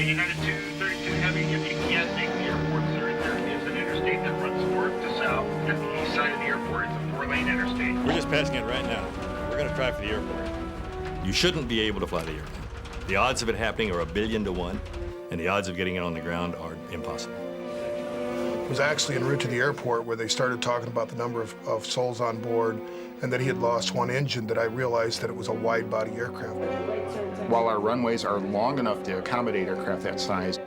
United 232 Heavy, if you can't make the airport, sir, there is an interstate that runs north to south at the east side of the airport. It's a 4-lane interstate. We're just passing it right now. We're going to try for the airport. You shouldn't be able to fly the airplane. The odds of it happening are 1 billion to 1, and the odds of getting it on the ground are impossible. It was actually en route to the airport where they started talking about the number of souls on board and that he had lost one engine that I realized that it was a wide-body aircraft. While our runways are long enough to accommodate aircraft that size,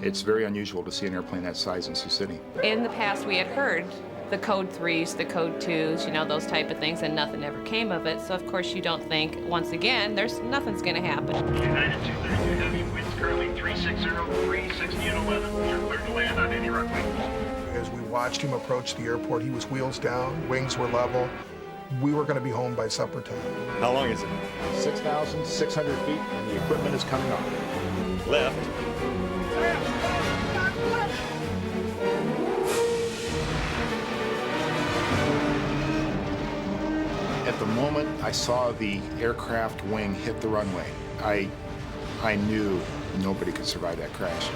it's very unusual to see an airplane that size in Sioux City. In the past, we had heard the code 3s, the code 2s, you know, those type of things, and nothing ever came of it. So, of course, you don't think, once again, nothing's going to happen. United 232 Heavy, winds currently 360, 360 and 11. You're clear to land on any runway. As we watched him approach the airport, he was wheels down, wings were level. We were going to be home by supper time. How long is it? 6,600 feet, and the equipment is coming on. Left. At the moment I saw the aircraft wing hit the runway, I knew nobody could survive that crash.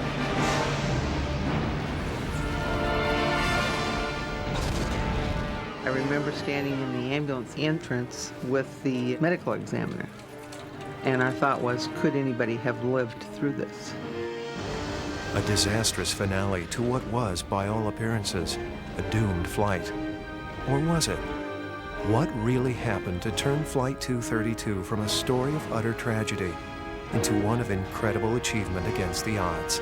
I remember standing in the ambulance entrance with the medical examiner, and our thought was, could anybody have lived through this? A disastrous finale to what was, by all appearances, a doomed flight. Or was it? What really happened to turn Flight 232 from a story of utter tragedy into one of incredible achievement against the odds?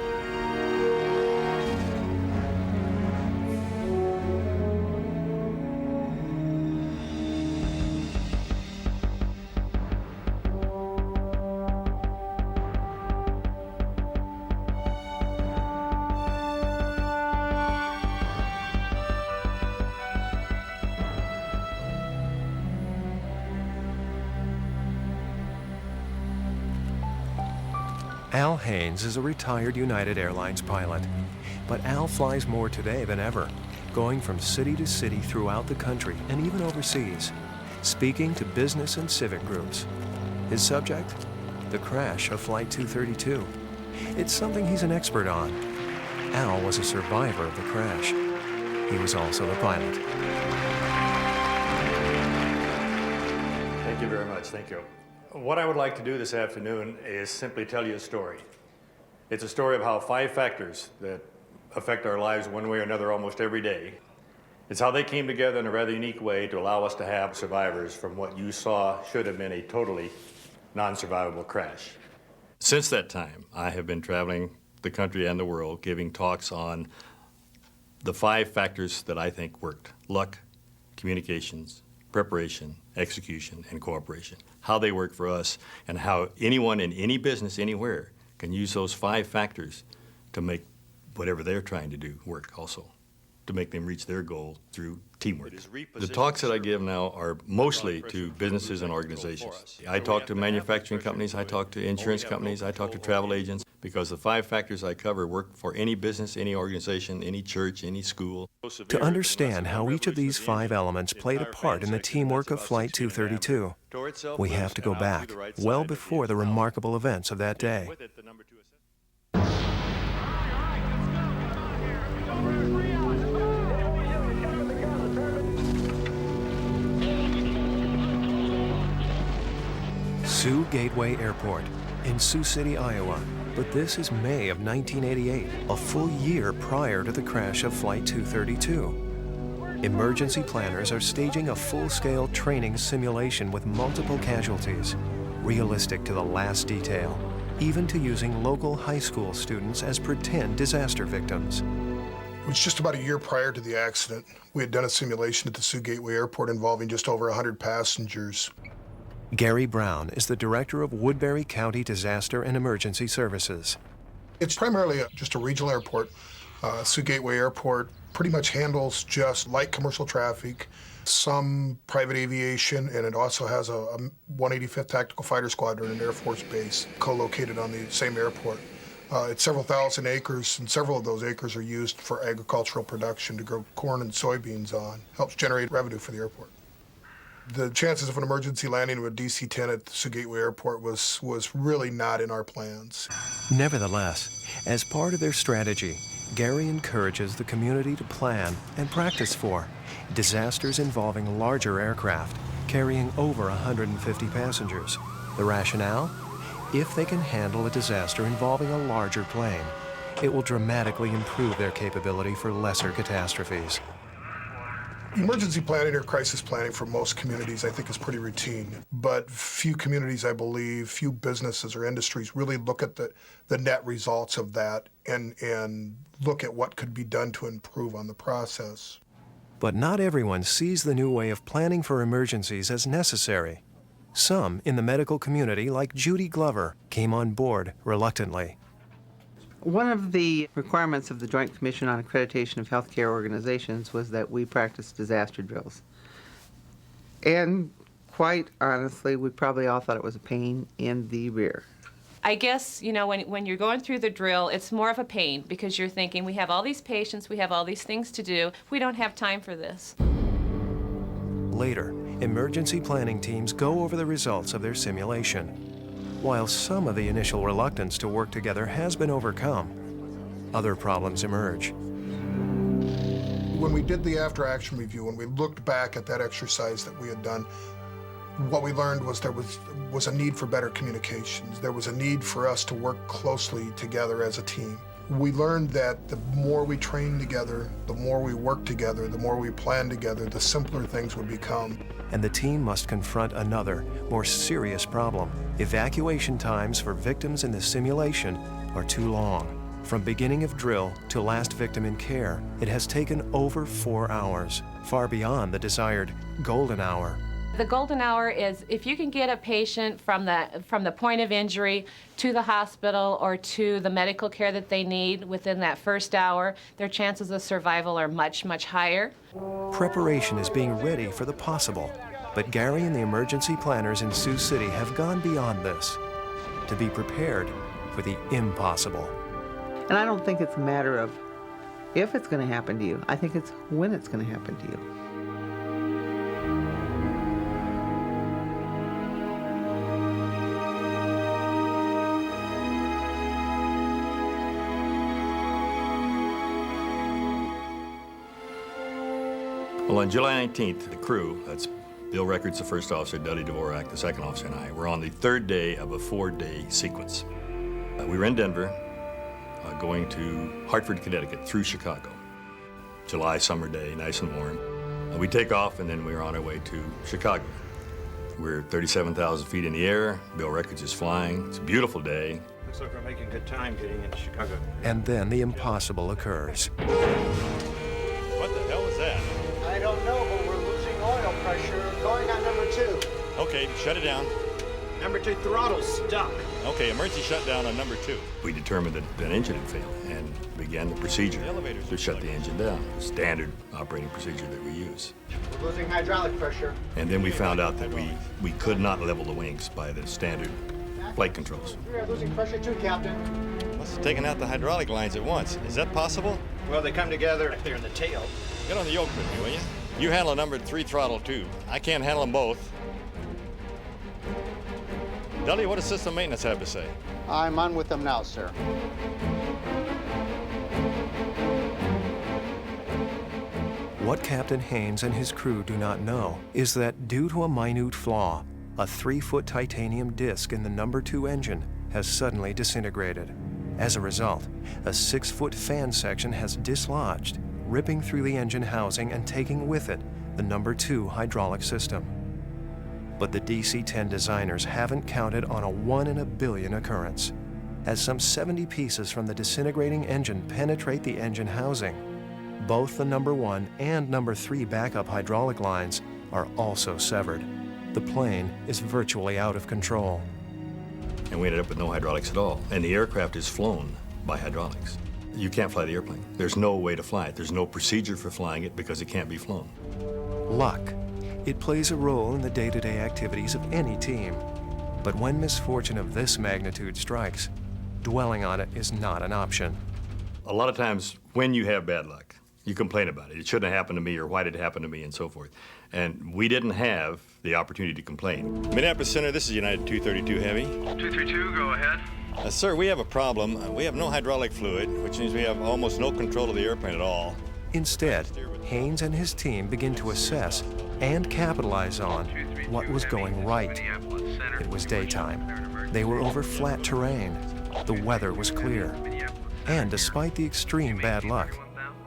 Al Haynes is a retired United Airlines pilot, but Al flies more today than ever, going from city to city throughout the country and even overseas, speaking to business and civic groups. His subject? The crash of Flight 232. It's something he's an expert on. Al was a survivor of the crash. He was also the pilot. Thank you very much. Thank you. What I would like to do this afternoon is simply tell you a story. It's a story of how 5 factors that affect our lives one way or another almost every day. It's how they came together in a rather unique way to allow us to have survivors from what you saw should have been a totally non-survivable crash. Since that time, I have been traveling the country and the world giving talks on the 5 factors that I think worked: luck, communications, preparation, execution, and cooperation. How they work for us, and how anyone in any business anywhere can use those 5 factors to make whatever they're trying to do work also, to make them reach their goal through teamwork. The talks that I give now are mostly to businesses and organizations. I talk to manufacturing companies, I talk to insurance companies, I talk to travel agents, because the 5 factors I cover work for any business, any organization, any church, any school. To understand how each of these 5 elements played a part in the teamwork of Flight 232, we have to go back, well before the remarkable events of that day. Sioux Gateway Airport in Sioux City, Iowa. But this is May of 1988, a full year prior to the crash of Flight 232. Emergency planners are staging a full-scale training simulation with multiple casualties, realistic to the last detail, even to using local high school students as pretend disaster victims. It was just about a year prior to the accident. We had done a simulation at the Sioux Gateway Airport involving just over 100 passengers. Gary Brown is the director of Woodbury County Disaster and Emergency Services. It's primarily just a regional airport. Sioux Gateway Airport pretty much handles just light commercial traffic, some private aviation, and it also has a 185th Tactical Fighter Squadron, an Air Force base, co-located on the same airport. It's several thousand acres, and several of those acres are used for agricultural production to grow corn and soybeans on. Helps generate revenue for the airport. The chances of an emergency landing of a DC-10 at Sioux Gateway Airport was really not in our plans. Nevertheless, as part of their strategy, Gary encourages the community to plan and practice for disasters involving larger aircraft carrying over 150 passengers. The rationale? If they can handle a disaster involving a larger plane, it will dramatically improve their capability for lesser catastrophes. Emergency planning or crisis planning for most communities, I think, is pretty routine. But few communities, I believe, few businesses or industries really look at the net results of that and look at what could be done to improve on the process. But not everyone sees the new way of planning for emergencies as necessary. Some in the medical community, like Judy Glover, came on board reluctantly. One of the requirements of the Joint Commission on Accreditation of Healthcare Organizations was that we practice disaster drills. And quite honestly, we probably all thought it was a pain in the rear. I guess, you know, when you're going through the drill, it's more of a pain because you're thinking, we have all these patients, we have all these things to do, we don't have time for this. Later, emergency planning teams go over the results of their simulation. While some of the initial reluctance to work together has been overcome, other problems emerge. When we did the after-action review, when we looked back at that exercise that we had done, what we learned was there was a need for better communications. There was a need for us to work closely together as a team. We learned that the more we trained together, the more we worked together, the more we planned together, the simpler things would become. And the team must confront another, more serious problem. Evacuation times for victims in the simulation are too long. From beginning of drill to last victim in care, it has taken over 4 hours, far beyond the desired golden hour. The golden hour is if you can get a patient from the point of injury to the hospital or to the medical care that they need within that first hour, their chances of survival are much, much higher. Preparation is being ready for the possible, but Gary and the emergency planners in Sioux City have gone beyond this to be prepared for the impossible. And I don't think it's a matter of if it's going to happen to you. I think it's when it's going to happen to you. Well, on July 19th, the crew, that's Bill Records, the first officer, Dudley Dvorak, the second officer, and I, were on the third day of a 4-day sequence. We were in Denver, going to Hartford, Connecticut, through Chicago. July summer day, nice and warm. We take off, and then we were on our way to Chicago. We're 37,000 feet in the air. Bill Records is flying. It's a beautiful day. Looks like we're making good time getting into Chicago. And then the impossible occurs. What the hell was that? I don't know, but we're losing oil pressure. Going on number 2. Okay, shut it down. Number 2 throttle stuck. Okay, emergency shutdown on number 2. We determined that an engine had failed and began the procedure to shut the engine down, the standard operating procedure that we use. We're losing hydraulic pressure. And then we found out that we could not level the wings by the standard flight controls. We are losing pressure too, Captain. Must have taken out the hydraulic lines at once. Is that possible? Well, they come together up there in the tail. Get on the yoke with me, will you? You handle a number 3 throttle 2. I can't handle them both. Dudley, what does system maintenance have to say? I'm on with them now, sir. What Captain Haynes and his crew do not know is that due to a minute flaw, a 3-foot titanium disc in the number 2 engine has suddenly disintegrated. As a result, a 6-foot fan section has dislodged, ripping through the engine housing and taking with it the number 2 hydraulic system. But the DC-10 designers haven't counted on a 1 in a billion occurrence, as some 70 pieces from the disintegrating engine penetrate the engine housing. Both the number 1 and number 3 backup hydraulic lines are also severed. The plane is virtually out of control. And we ended up with no hydraulics at all. And the aircraft is flown by hydraulics. You can't fly the airplane. There's no way to fly it. There's no procedure for flying it because it can't be flown. Luck. It plays a role in the day-to-day activities of any team. But when misfortune of this magnitude strikes, dwelling on it is not an option. A lot of times when you have bad luck, You complain about it. It shouldn't have happened to me, or why did it happen to me, and so forth. And we didn't have the opportunity to complain. Minneapolis Center, this is United 232 Heavy. 232, go ahead. Sir, we have a problem. We have no hydraulic fluid, which means we have almost no control of the airplane at all. Instead, Haynes and his team begin to assess and capitalize on what was going right. It was daytime. They were over flat terrain. The weather was clear. And despite the extreme bad luck,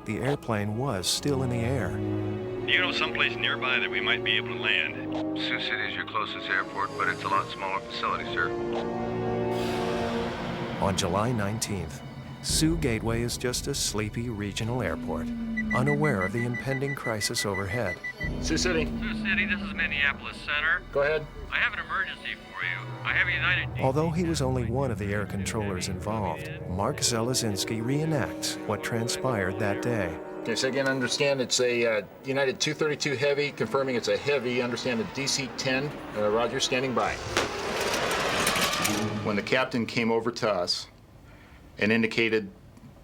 the airplane was still in the air. Do you know someplace nearby that we might be able to land? Sioux City is your closest airport, but it's a lot smaller facility, sir. On July 19th, Sioux Gateway is just a sleepy regional airport, unaware of the impending crisis overhead. Sioux City. Sioux City, this is Minneapolis Center. Go ahead. I have an emergency for you. I have a United... Although he was only one of the air controllers involved, Mark Zelezinski reenacts what transpired that day. Okay, so again, understand it's a United 232 Heavy, confirming it's a Heavy. Understand the DC-10. Roger, standing by. When the captain came over to us and indicated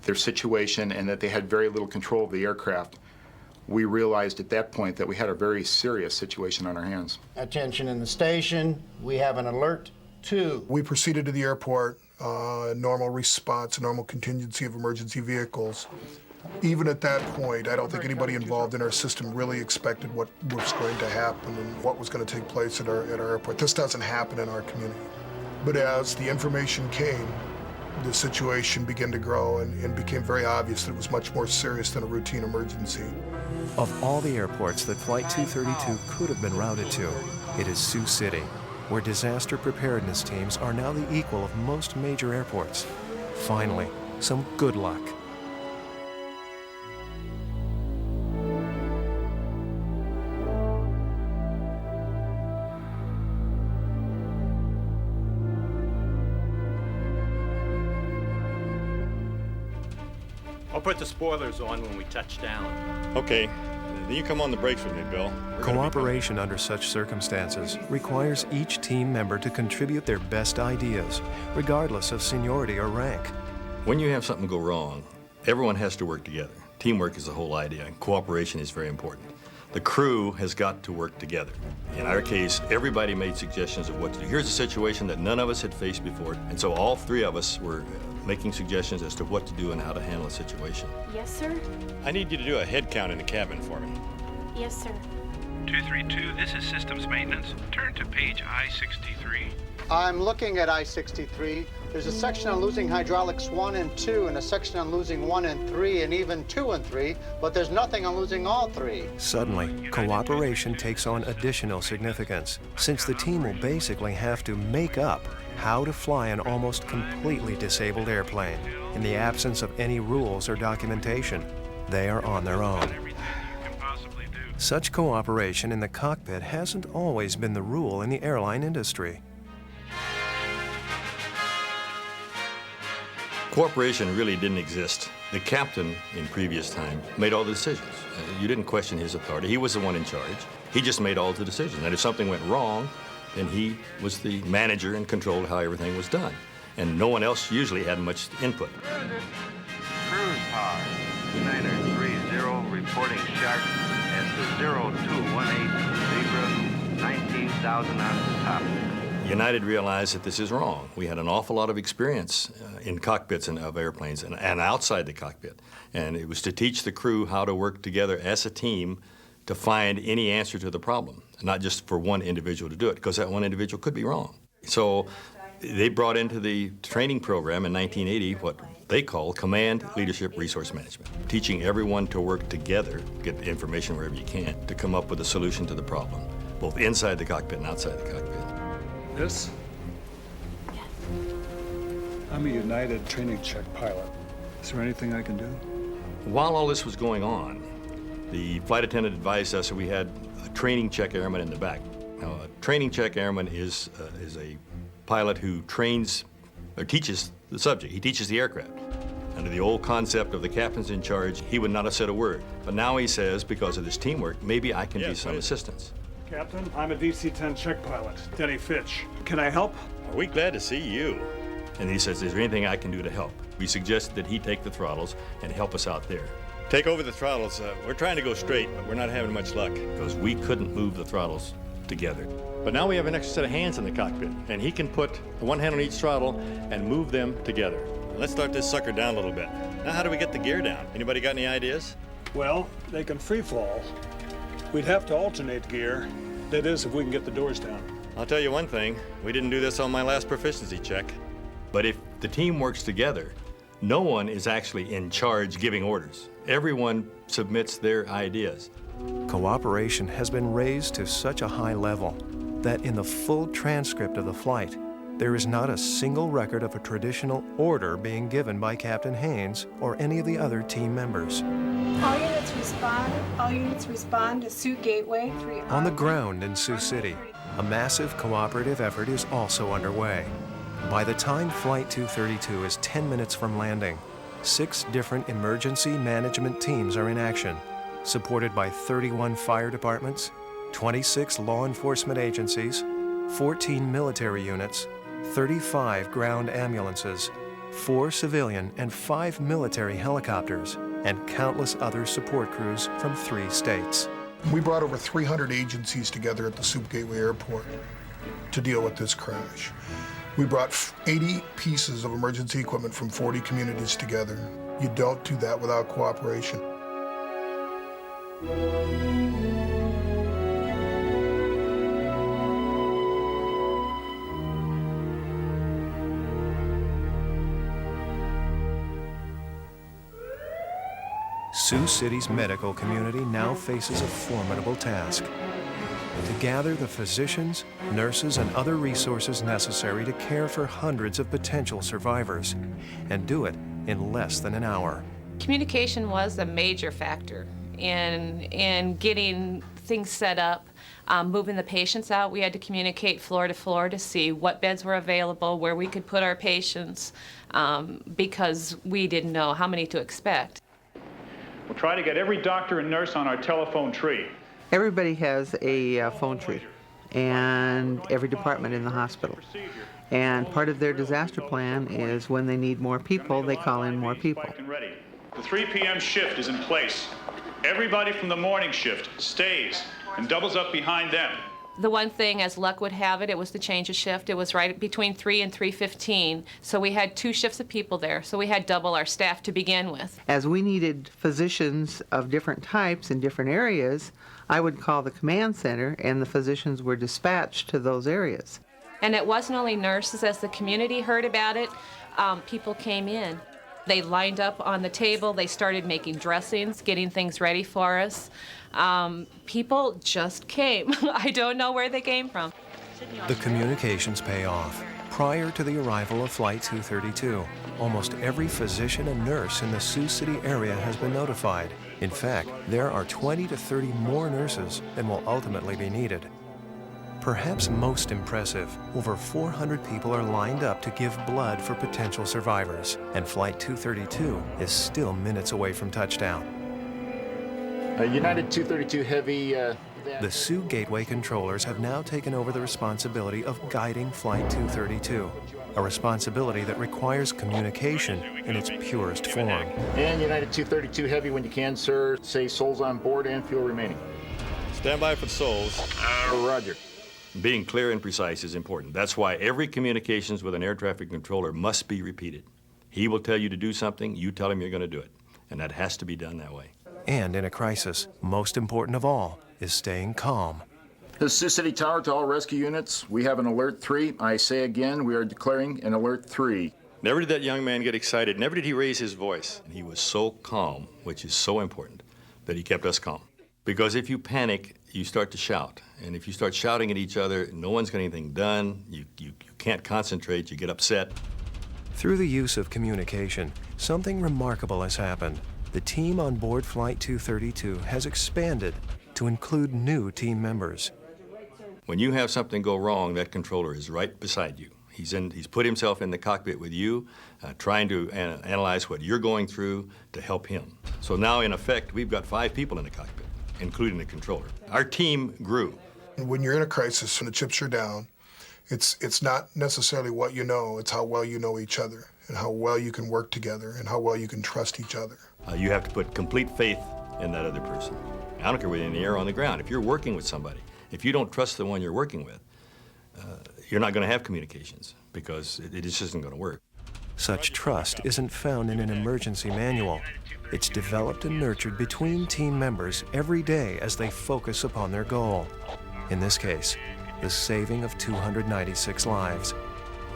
their situation and that they had very little control of the aircraft, we realized at that point that we had a very serious situation on our hands. Attention in the station, we have an alert 2. We proceeded to the airport, normal response, normal contingency of emergency vehicles. Even at that point, I don't think anybody involved in our system really expected what was going to happen and what was going to take place at our airport. This doesn't happen in our community. But as the information came, the situation began to grow and became very obvious that it was much more serious than a routine emergency. Of all the airports that Flight 232 could have been routed to, it is Sioux City, where disaster preparedness teams are now the equal of most major airports. Finally, some good luck. I'll put the spoilers on when we touch down. Okay, then you come on the brakes with me, Bill. Cooperation under such circumstances requires each team member to contribute their best ideas, regardless of seniority or rank. When you have something go wrong, everyone has to work together. Teamwork is the whole idea, and cooperation is very important. The crew has got to work together. In our case, everybody made suggestions of what to do. Here's a situation that none of us had faced before, and so all three of us were making suggestions as to what to do and how to handle a situation. Yes, sir. I need you to do a head count in the cabin for me. Yes, sir. 232, this is systems maintenance. Turn to page I-63. I'm looking at I-63. There's a section on losing hydraulics 1 and 2, and a section on losing 1 and 3, and even 2 and 3, but there's nothing on losing all 3. Suddenly, cooperation takes on additional significance, since the team will basically have to make up how to fly an almost completely disabled airplane. In the absence of any rules or documentation, they are on their own. Such cooperation in the cockpit hasn't always been the rule in the airline industry. Cooperation really didn't exist. The captain, in previous time, made all the decisions. You didn't question his authority. He was the one in charge. He just made all the decisions. And if something went wrong, then he was the manager and controlled how everything was done. And no one else usually had much input. Cruise power. Niner 30 reporting sharp at the 0218 Zebra, 19,000 on the top. United realized that this is wrong. We had an awful lot of experience in cockpits and of airplanes and outside the cockpit. And it was to teach the crew how to work together as a team to find any answer to the problem, not just for one individual to do it, because that one individual could be wrong. So they brought into the training program in 1980 what they call Command Leadership Resource Management, teaching everyone to work together, get the information wherever you can, to come up with a solution to the problem, both inside the cockpit and outside the cockpit. Yes? Yes. I'm a United training check pilot. Is there anything I can do? While all this was going on, the flight attendant advised us that we had a training check airman in the back. Now, a training check airman is a pilot who trains or teaches the subject. He teaches the aircraft. Under the old concept of the captain's in charge, he would not have said a word. But now he says, because of this teamwork, maybe I can be some assistance. Captain, I'm a DC-10 check pilot, Denny Fitch. Can I help? Are we glad to see you? And he says, is there anything I can do to help? We suggested that he take the throttles and help us out there. Take over the throttles. We're trying to go straight, but we're not having much luck because we couldn't move the throttles together. But now we have an extra set of hands in the cockpit, and he can put one hand on each throttle and move them together. Let's start this sucker down a little bit. Now, how do we get the gear down? Anybody got any ideas? Well, they can free fall. We'd have to alternate gear. That is, if we can get the doors down. I'll tell you one thing. We didn't do this on my last proficiency check. But if the team works together, no one is actually in charge giving orders. Everyone submits their ideas. Cooperation has been raised to such a high level that in the full transcript of the flight, there is not a single record of a traditional order being given by Captain Haynes or any of the other team members. All units respond. All units respond to Sioux Gateway 3. On the ground in Sioux City, a massive cooperative effort is also underway. By the time Flight 232 is 10 minutes from landing, 6 different emergency management teams are in action, supported by 31 fire departments, 26 law enforcement agencies, 14 military units, 35 ground ambulances, 4 civilian and 5 military helicopters, and countless other support crews from 3 states. We brought over 300 agencies together at the Sioux Gateway Airport to deal with this crash. We brought 80 pieces of emergency equipment from 40 communities together. You don't do that without cooperation. Sioux City's medical community now faces a formidable task: to gather the physicians, nurses, and other resources necessary to care for hundreds of potential survivors, and do it in less than an hour. Communication was a major factor in getting things set up. Moving the patients out, we had to communicate floor to floor to see what beds were available, where we could put our patients, because we didn't know how many to expect. We'll try to get every doctor and nurse on our telephone tree. Everybody has a phone tree, and every department in the hospital. And part of their disaster plan is when they need more people, they call in more people. The 3 p.m. shift is in place. Everybody from the morning shift stays and doubles up behind them. The one thing, as luck would have it, it was the change of shift. It was right between 3 and 3:15, so we had 2 shifts of people there, so we had double our staff to begin with. As we needed physicians of different types in different areas, I would call the command center, and the physicians were dispatched to those areas. And it wasn't only nurses. As the community heard about it, people came in. They lined up on the table. They started making dressings, getting things ready for us. People just came. I don't know where they came from. The communications pay off. Prior to the arrival of Flight 232, almost every physician and nurse in the Sioux City area has been notified. In fact, there are 20 to 30 more nurses than will ultimately be needed. Perhaps most impressive, over 400 people are lined up to give blood for potential survivors, and Flight 232 is still minutes away from touchdown. United 232 Heavy. The Sioux Gateway controllers have now taken over the responsibility of guiding Flight 232, a responsibility that requires communication in its purest form. And United 232 Heavy, when you can, sir, say souls on board and fuel remaining. Stand by for the souls. Roger. Being clear and precise is important. That's why every communications with an air traffic controller must be repeated. He will tell you to do something, you tell him you're going to do it. And that has to be done that way. And in a crisis, most important of all is staying calm. This is Sioux City Tower to all rescue units. We have an alert 3. I say again, we are declaring an alert 3. Never did that young man get excited. Never did he raise his voice. He was so calm, which is so important, that he kept us calm. Because if you panic, you start to shout. And if you start shouting at each other, no one's getting anything done. You can't concentrate. You get upset. Through the use of communication, something remarkable has happened. The team on board Flight 232 has expanded to include new team members. When you have something go wrong, that controller is right beside you. He's put himself in the cockpit with you, trying to analyze what you're going through to help him. So now, in effect, we've got 5 people in the cockpit, including the controller. Our team grew. When you're in a crisis and the chips are down, it's not necessarily what you know, it's how well you know each other and how well you can work together and how well you can trust each other. You have to put complete faith in that other person. I don't care whether you're in the air or on the ground. If you're working with somebody, if you don't trust the one you're working with, you're not going to have communications because it just isn't going to work. Such trust isn't found in an emergency manual. It's developed and nurtured between team members every day as they focus upon their goal. In this case, the saving of 296 lives.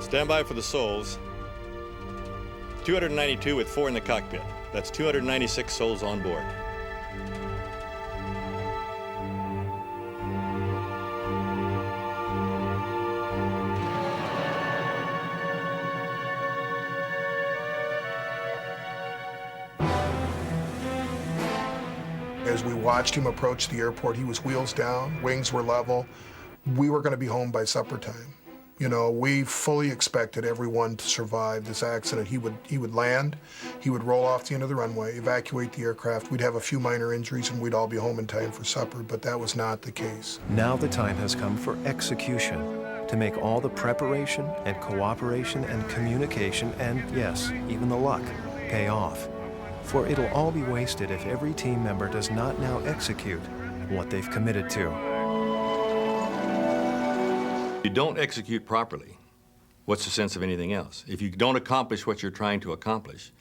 Stand by for the souls. 292 with 4 in the cockpit. That's 296 souls on board. As we watched him approach the airport, he was wheels down, wings were level. We were going to be home by supper time. You know, we fully expected everyone to survive this accident. He would land, he would roll off the end of the runway, evacuate the aircraft. We'd have a few minor injuries and we'd all be home in time for supper, but that was not the case. Now the time has come for execution, to make all the preparation and cooperation and communication and, yes, even the luck, pay off. For it'll all be wasted if every team member does not now execute what they've committed to. If you don't execute properly, what's the sense of anything else? If you don't accomplish what you're trying to accomplish,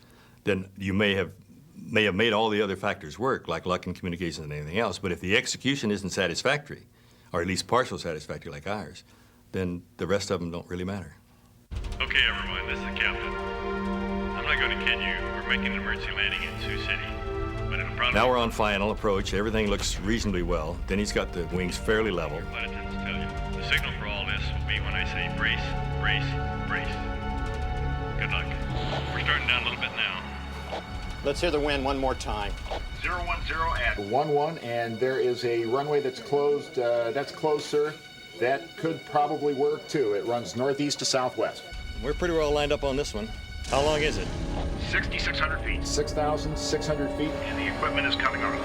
then you may have made all the other factors work, like luck and communication and anything else, but if the execution isn't satisfactory, or at least partial satisfactory like ours, then the rest of them don't really matter. Okay, everyone, this is the captain. I'm not going to kid you. We're making an emergency landing in Sioux City. But it'll probably... Now we're on final approach. Everything looks reasonably well. Then he's got the wings fairly level. Flight attendants tell you. The signal for all this will be when I say brace, brace, brace. Good luck. We're starting down a little bit now. Let's hear the wind one more time. 010 at 1-1, and there is a runway that's closed. That's closed, sir. That could probably work, too. It runs northeast to southwest. We're pretty well lined up on this one. How long is it? 6,600 feet. 6,600 feet. And the equipment is coming on.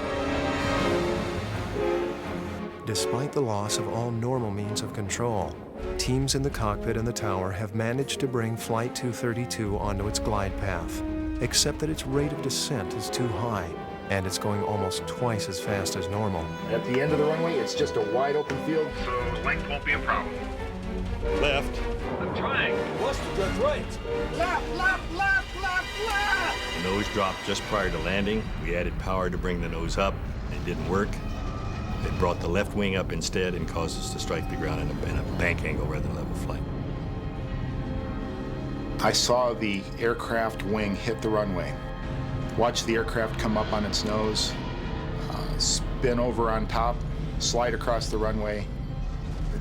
Despite the loss of all normal means of control, teams in the cockpit and the tower have managed to bring Flight 232 onto its glide path, except that its rate of descent is too high, and it's going almost twice as fast as normal. At the end of the runway, it's just a wide open field. So length won't be a problem. Left. I'm trying. What's the right? Left, left, left, left, left! The nose dropped just prior to landing. We added power to bring the nose up. It didn't work. It brought the left wing up instead and caused us to strike the ground in a bank angle rather than level flight. I saw the aircraft wing hit the runway. Watched the aircraft come up on its nose, spin over on top, slide across the runway.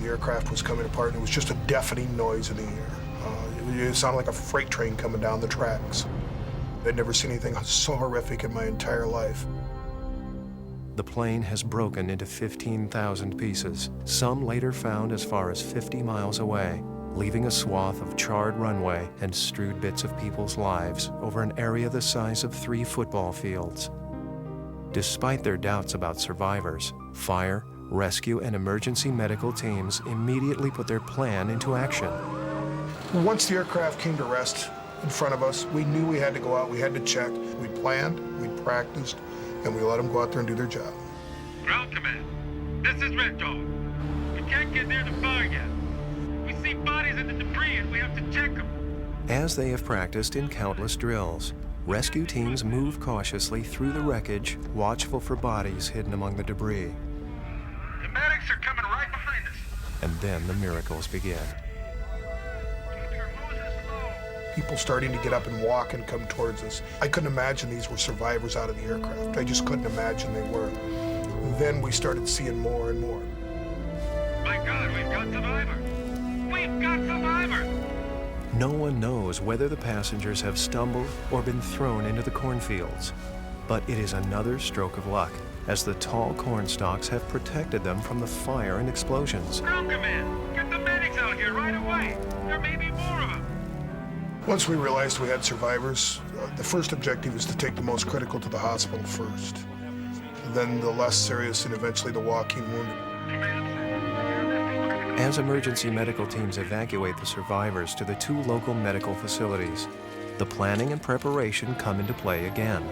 The aircraft was coming apart and it was just a deafening noise in the air. It sounded like a freight train coming down the tracks. I'd never seen anything so horrific in my entire life. The plane has broken into 15,000 pieces, some later found as far as 50 miles away, leaving a swath of charred runway and strewed bits of people's lives over an area the size of 3 football fields. Despite their doubts about survivors, fire, rescue, and emergency medical teams immediately put their plan into action. Once the aircraft came to rest in front of us, we knew we had to go out, we had to check. We planned, we practiced, and we let them go out there and do their job. Ground command, this is Red Dog. We can't get near the fire yet. We see bodies in the debris and we have to check them. As they have practiced in countless drills, rescue teams move cautiously through the wreckage, watchful for bodies hidden among the debris. The medics are coming right behind us. And then the miracles begin. People starting to get up and walk and come towards us. I couldn't imagine these were survivors out of the aircraft. I just couldn't imagine they were. Then we started seeing more and more. My God, we've got survivors! We've got survivors! No one knows whether the passengers have stumbled or been thrown into the cornfields. But it is another stroke of luck, as the tall corn stalks have protected them from the fire and explosions. Ground command, get the medics out here right away! There may be more of them! Once we realized we had survivors, the first objective was to take the most critical to the hospital first. Then the less serious and eventually the walking wounded. As emergency medical teams evacuate the survivors to the 2 local medical facilities, the planning and preparation come into play again.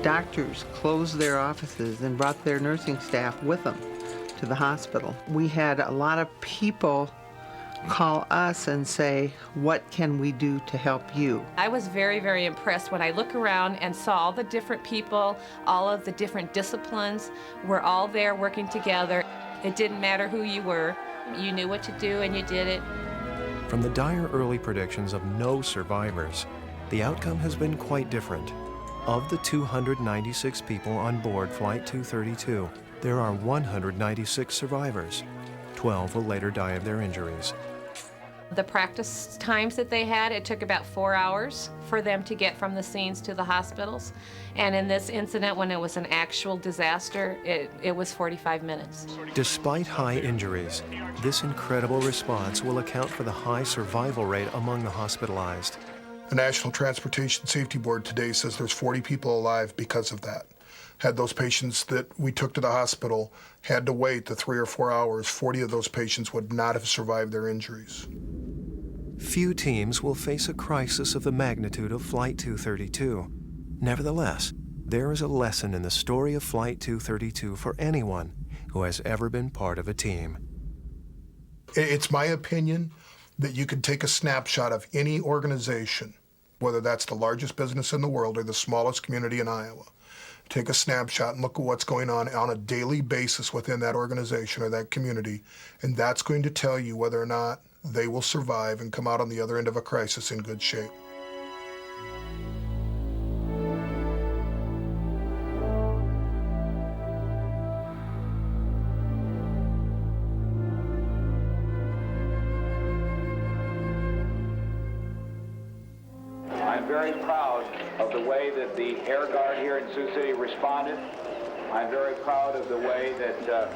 Doctors closed their offices and brought their nursing staff with them to the hospital. We had a lot of people call us and say, what can we do to help you? I was very, very impressed when I look around and saw all the different people, all of the different disciplines were all there working together. It didn't matter who you were. You knew what to do and you did it. From the dire early predictions of no survivors, the outcome has been quite different. Of the 296 people on board Flight 232, there are 196 survivors. 12 will later die of their injuries. The practice times that they had, it took about 4 hours for them to get from the scenes to the hospitals. And in this incident, when it was an actual disaster, it was 45 minutes. Despite high injuries, this incredible response will account for the high survival rate among the hospitalized. The National Transportation Safety Board today says there's 40 people alive because of that. Had those patients that we took to the hospital had to wait the 3 or 4 hours, 40 of those patients would not have survived their injuries. Few teams will face a crisis of the magnitude of Flight 232. Nevertheless, there is a lesson in the story of Flight 232 for anyone who has ever been part of a team. It's my opinion that you could take a snapshot of any organization, whether that's the largest business in the world or the smallest community in Iowa. Take a snapshot and look at what's going on a daily basis within that organization or that community, and that's going to tell you whether or not they will survive and come out on the other end of a crisis in good shape. I'm very proud of the way that the Air Guard here in Sioux City responded. I'm very proud of the way that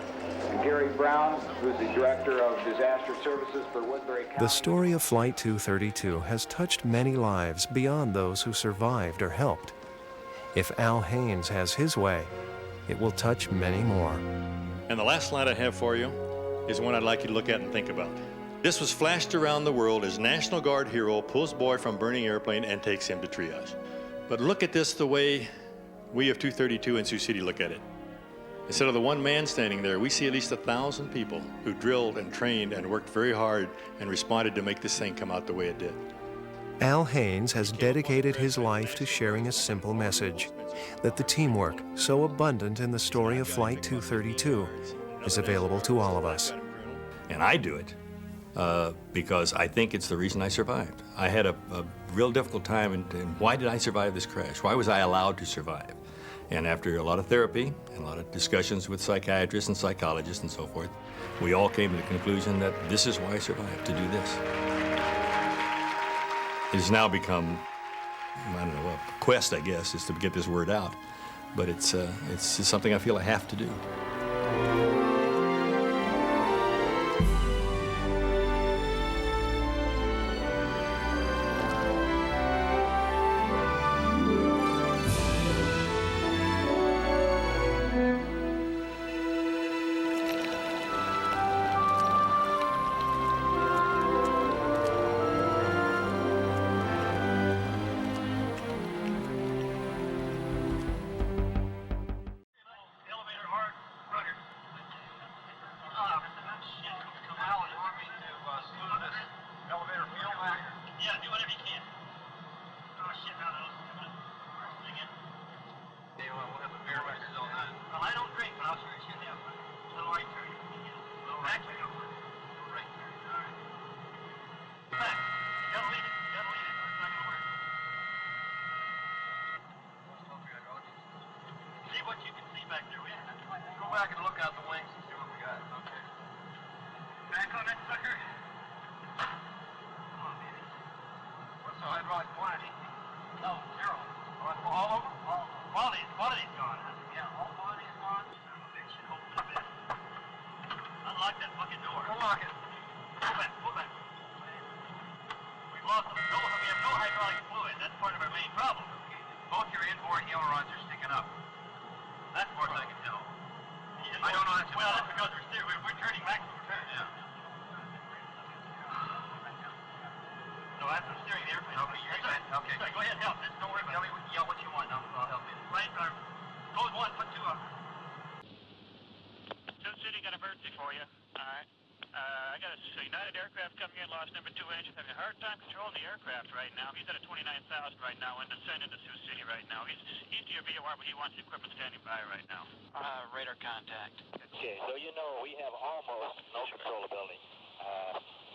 Gary Brown, who's the Director of Disaster Services for Woodbury County. The story of Flight 232 has touched many lives beyond those who survived or helped. If Al Haynes has his way, it will touch many more. And the last slide I have for you is one I'd like you to look at and think about. This was flashed around the world as National Guard hero pulls boy from burning airplane and takes him to triage. But look at this the way we of 232 in Sioux City look at it. Instead of the one man standing there, we see at least 1,000 people who drilled and trained and worked very hard and responded to make this thing come out the way it did. Al Haynes has dedicated his life to sharing a simple message, that the teamwork so abundant in the story of Flight 232 is available to all of us. And I do it because I think it's the reason I survived. I had a real difficult time, and why did I survive this crash? Why was I allowed to survive? And after a lot of therapy and a lot of discussions with psychiatrists and psychologists and so forth, we all came to the conclusion that this is why I survived, to do this. It has now become, I don't know, a quest, I guess, is to get this word out. But it's something I feel I have to do. No, that's the steering the airplane. Okay, okay. Go ahead, help. Don't worry about it. Tell me what you want. I'll help you. Right, code 1, put 2 up. Sioux City got an emergency for you. All right. I got a United aircraft coming in, lost number 2 engine, having a hard time controlling the aircraft right now. He's at a 29,000 right now and descending to Sioux City right now. He's to your VOR, but he wants the equipment standing by right now. Radar contact. Okay, so you know we have almost no controllability.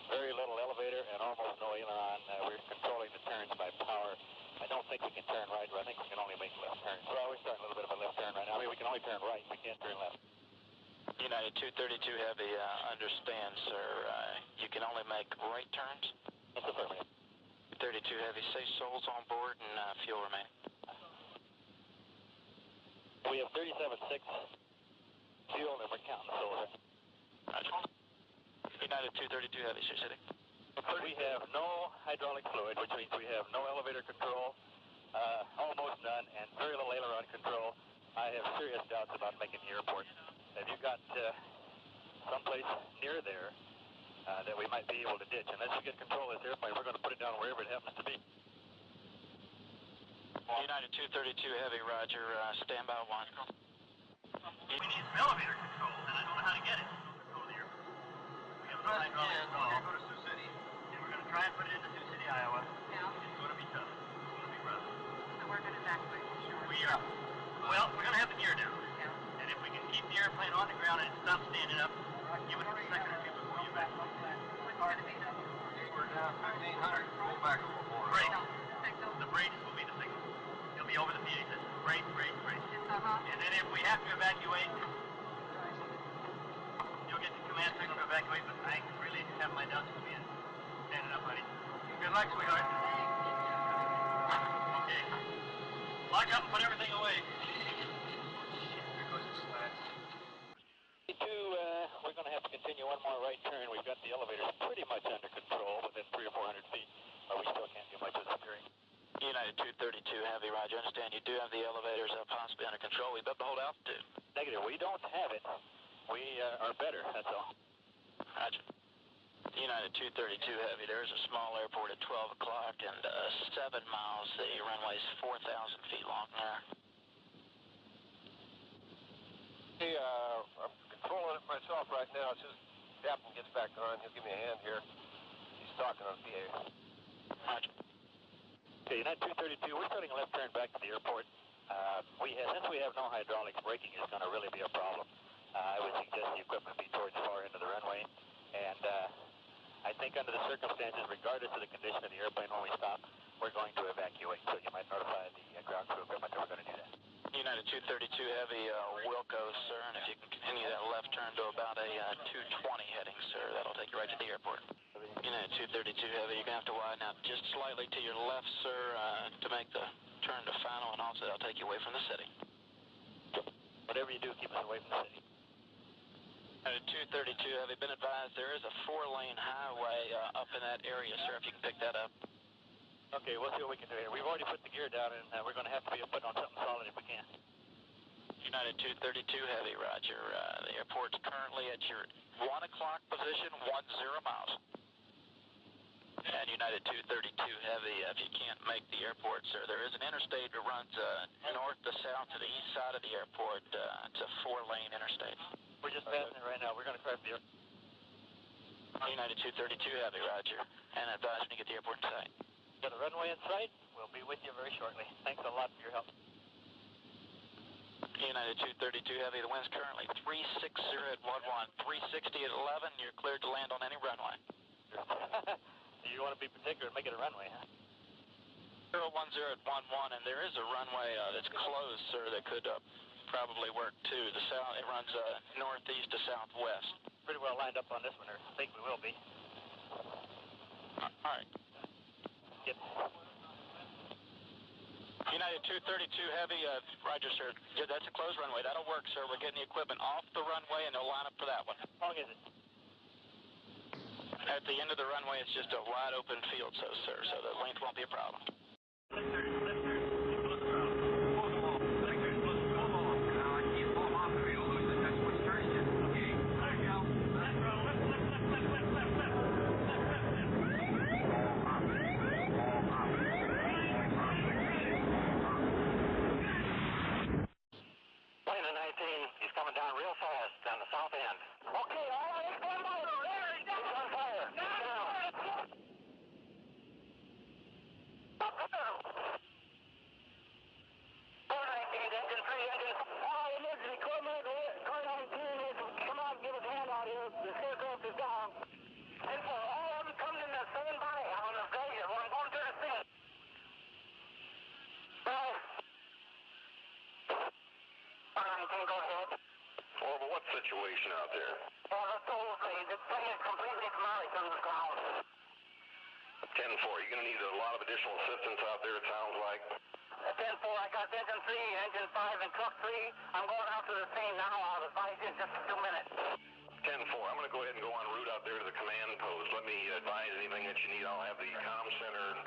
Very little elevator and almost no aileron. We're controlling the turns by power. I don't think we can turn right, but I think we can only make left turns. Well, we're starting a little bit of a left turn right now. I mean, we can only turn right. We can't turn left. United 232 Heavy, understand, sir. You can only make right turns? That's affirmative. 232 Heavy, safe souls on board and fuel remaining. We have 37.6 fuel and we're counting the souls. Roger. United 232 Heavy, Sioux City. We have no hydraulic fluid, which means we have no elevator control, almost none, and very little aileron control. I have serious doubts about making the airport. Have you got someplace near there that we might be able to ditch? Unless you get control of this airplane, we're going to put it down wherever it happens to be. United 232 Heavy, roger. Stand by 1. We need some elevator control, and I don't know how to get it. We have no hydraulic control. We're going to go to Sioux City, and we're going to try and put it into Sioux City, Iowa. Yeah. It's going to be tough. It's going to be rough. So we're going to evacuate for sure. We are. Well, we're going to have the gear down. Yeah. And if we can keep the airplane on the ground and stop standing up, give it a second or two before you evacuate. What's going to be the... We're down 1,500. Pull back a little more. Brakes. The brakes will be the signal. It'll be over the PA system. Brakes, brakes, brakes. And then if we have to evacuate, you'll get the command signal to evacuate, but I really have my doubts of being standing up, honey. Good luck, sweetheart. Okay. Lock up and put everything away. We're going to have to continue one more right turn. We've got the elevators pretty much under control within 300 or 400 feet, but we still can't do much with the steering. United 232 Heavy, roger. Understand you do have the elevators possibly under control. We'd love to hold altitude. Negative. We don't have it. We are better, that's all. Roger. United 232 Heavy, there is a small airport at 12 o'clock and 7 miles. The runway's 4,000 feet long there. Hey, I'm controlling it myself right now. As soon as the captain gets back on, he'll give me a hand here. He's talking on PA. Roger. Okay, United 232, we're starting a left turn back to the airport. Since we have no hydraulics, braking is going to really be a problem. I would suggest the equipment be towards far into the runway. And I think under the circumstances, regardless of the condition of the airplane when we stop, we're going to evacuate. So you might notify the ground crew equipment that we're going to do that. United 232 Heavy, Wilco, sir, and if you can continue that left turn to about a 220 heading, sir, that'll take you right to the airport. United 232 Heavy, you're going to have to widen out just slightly to your left, sir, to make the turn to final, and also that'll take you away from the city. Whatever you do, keep us away from the city. United 232 Heavy, been advised there is a 4-lane highway up in that area, sir, if you can pick that up. Okay, we'll see what we can do here. We've already put the gear down, and we're going to have to be putting on something solid if we can. United 232 Heavy, roger. The airport's currently at your 1 o'clock position, 10 miles. And United 232 Heavy, if you can't make the airport, sir, there is an interstate that runs north to south to the east side of the airport. It's a 4-lane interstate. We're just passing it right now. We're going to crash the airport. United 232 Heavy, roger. And advise when you get the airport in sight. Got a runway in sight. We'll be with you very shortly. Thanks a lot for your help. United 232 Heavy, the wind's currently 360 at 11, 360 at 11. You're cleared to land on any runway. You want to be particular and make it a runway, huh? 010 at 11, and there is a runway that's closed, sir, that could probably work too. The south, it runs northeast to southwest. Pretty well lined up on this one, or I think we will be. All right. Yep. United 232 Heavy, roger, sir. Yeah, that's a closed runway. That'll work, sir. We're getting the equipment off the runway, and they'll line up for that one. How long is it? At the end of the runway, it's just a wide open field, so the length won't be a problem. coming down real fast down the south end. Okay, all right, stand by. He's on fire. Down. Engine 3, engine. All emergency equipment, car 19, come out and give us a hand out here. The aircraft is down. And so all of them coming in the same body on the gradient. I'm going to the scene. Go ahead. Well, but what situation out there? Well, the thing is completely demolished from the ground. 10-4, you're going to need a lot of additional assistance out there, it sounds like. 10-4, I got engine 3, engine 5, and truck 3. I'm going out to the scene now. I'll advise you in just a few minutes. 10-4, I'm going to go ahead and go en route out there to the command post. Let me advise anything that you need. I'll have the comm center